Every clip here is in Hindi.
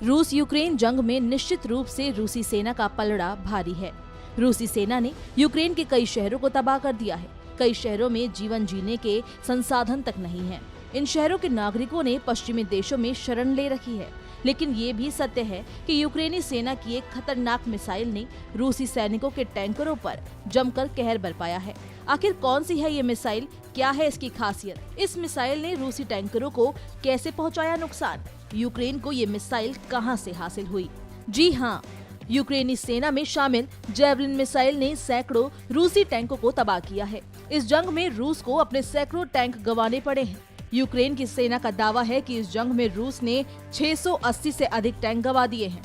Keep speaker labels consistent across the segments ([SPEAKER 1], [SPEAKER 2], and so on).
[SPEAKER 1] रूस यूक्रेन जंग में निश्चित रूप से रूसी सेना का पलड़ा भारी है। रूसी सेना ने यूक्रेन के कई शहरों को तबाह कर दिया है। कई शहरों में जीवन जीने के संसाधन तक नहीं है। इन शहरों के नागरिकों ने पश्चिमी देशों में शरण ले रखी है। लेकिन ये भी सत्य है कि यूक्रेनी सेना की एक खतरनाक मिसाइल ने रूसी सैनिकों के टैंकरों पर जमकर कहर बरपाया है। आखिर कौन सी है ये मिसाइल, क्या है इसकी खासियत? इस मिसाइल ने रूसी टैंकरों को कैसे पहुंचाया नुकसान? यूक्रेन को ये मिसाइल कहां से हासिल हुई? जी हाँ, यूक्रेनी सेना में शामिल जेवलिन मिसाइल ने सैकड़ों रूसी टैंकों को तबाह किया है। इस जंग में रूस को अपने सैकड़ों टैंक गंवाने पड़े हैं। यूक्रेन की सेना का दावा है कि इस जंग में रूस ने 680 से अधिक टैंक गंवा दिए हैं।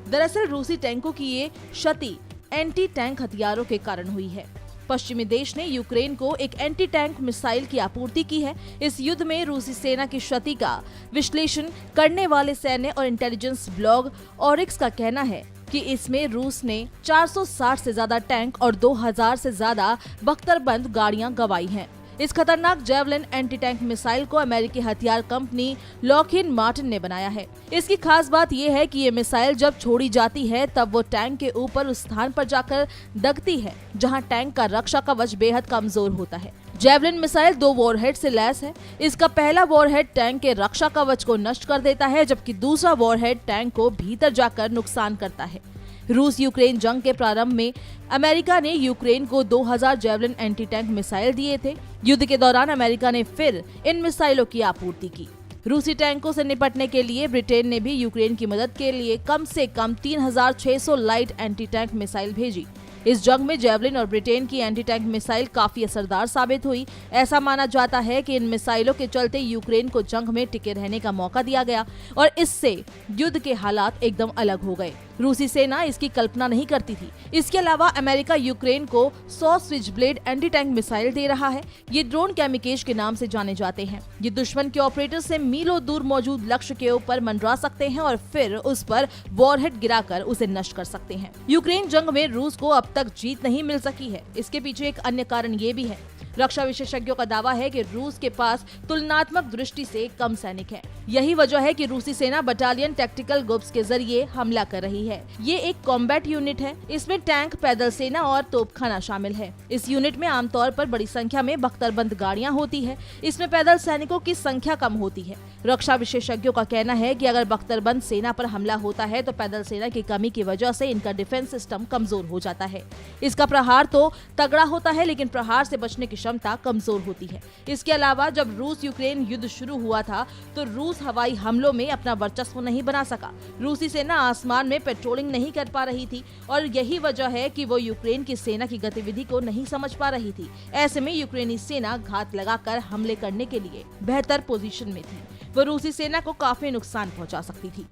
[SPEAKER 1] दरअसल रूसी टैंकों की ये क्षति एंटी टैंक हथियारों के कारण हुई है। पश्चिमी देश ने यूक्रेन को एक एंटी टैंक मिसाइल की आपूर्ति की है। इस युद्ध में रूसी सेना की क्षति का विश्लेषण करने वाले सैन्य और इंटेलिजेंस ब्लॉग ऑरिक्स का कहना है कि इसमें रूस ने 460 से ज्यादा टैंक और 2000 से ज्यादा बख्तरबंद गाड़ियां गंवाई हैं। इस खतरनाक जेवलिन एंटी टैंक मिसाइल को अमेरिकी हथियार कंपनी लॉकहीड मार्टिन ने बनाया है। इसकी खास बात यह है कि ये मिसाइल जब छोड़ी जाती है तब वो टैंक के ऊपर उस स्थान पर जाकर दगती है जहां टैंक का रक्षा कवच बेहद कमजोर होता है। जेवलिन मिसाइल 2 वॉरहेड से लैस है। इसका पहला वॉरहेड टैंक के रक्षा कवच को नष्ट कर देता है, जबकि दूसरा वॉरहेड टैंक को भीतर जाकर नुकसान करता है। रूस यूक्रेन जंग के प्रारंभ में अमेरिका ने यूक्रेन को 2000 जेवलिन एंटी टैंक मिसाइल दिए थे। युद्ध के दौरान अमेरिका ने फिर इन मिसाइलों की आपूर्ति की। रूसी टैंकों से निपटने के लिए ब्रिटेन ने भी यूक्रेन की मदद के लिए कम से कम 3600 लाइट एंटी टैंक मिसाइल भेजी। इस जंग में जेवलिन और ब्रिटेन की एंटी टैंक मिसाइल काफी असरदार साबित हुई। ऐसा माना जाता है कि इन मिसाइलों के चलते यूक्रेन को जंग में टिके रहने का मौका दिया गया और इससे युद्ध के हालात एकदम अलग हो गए। रूसी सेना इसकी कल्पना नहीं करती थी। इसके अलावा अमेरिका यूक्रेन को 100 switchblade anti tank missile दे रहा है। ये ड्रोन कैमिकेज के नाम से जाने जाते हैं। ये दुश्मन के ऑपरेटर से मीलों दूर मौजूद लक्ष्य के ऊपर मंडरा सकते हैं और फिर उस पर वॉरहेड गिराकर उसे नष्ट कर सकते हैं। यूक्रेन जंग में रूस को अब तक जीत नहीं मिल सकी है। इसके पीछे एक अन्य कारण ये भी है। रक्षा विशेषज्ञों का दावा है कि रूस के पास तुलनात्मक दृष्टि से कम सैनिक हैं। यही वजह है कि रूसी सेना बटालियन टैक्टिकल ग्रुप्स के जरिए हमला कर रही है। ये एक कॉम्बैट यूनिट है। इसमें टैंक, पैदल सेना और तोपखाना शामिल है। इस यूनिट में आमतौर पर बड़ी संख्या में बख्तरबंद गाड़ियां होती है। इसमें पैदल सैनिकों की संख्या कम होती है। रक्षा विशेषज्ञों का कहना है कि अगर बख्तरबंद सेना पर हमला होता है तो पैदल सेना की कमी की वजह से इनका डिफेंस सिस्टम कमजोर हो जाता है। इसका प्रहार तो तगड़ा होता है, लेकिन प्रहार से बचने की क्षमता कमजोर होती है। इसके अलावा जब रूस यूक्रेन युद्ध शुरू हुआ था तो रूस हवाई हमलों में अपना वर्चस्व नहीं बना सका। रूसी सेना आसमान में पेट्रोलिंग नहीं कर पा रही थी और यही वजह है कि वो यूक्रेन की सेना की गतिविधि को नहीं समझ पा रही थी। ऐसे में यूक्रेनी सेना घात लगाकर हमले करने के लिए बेहतर पोजीशन में थी। वो रूसी सेना को काफी नुकसान पहुंचा सकती थी।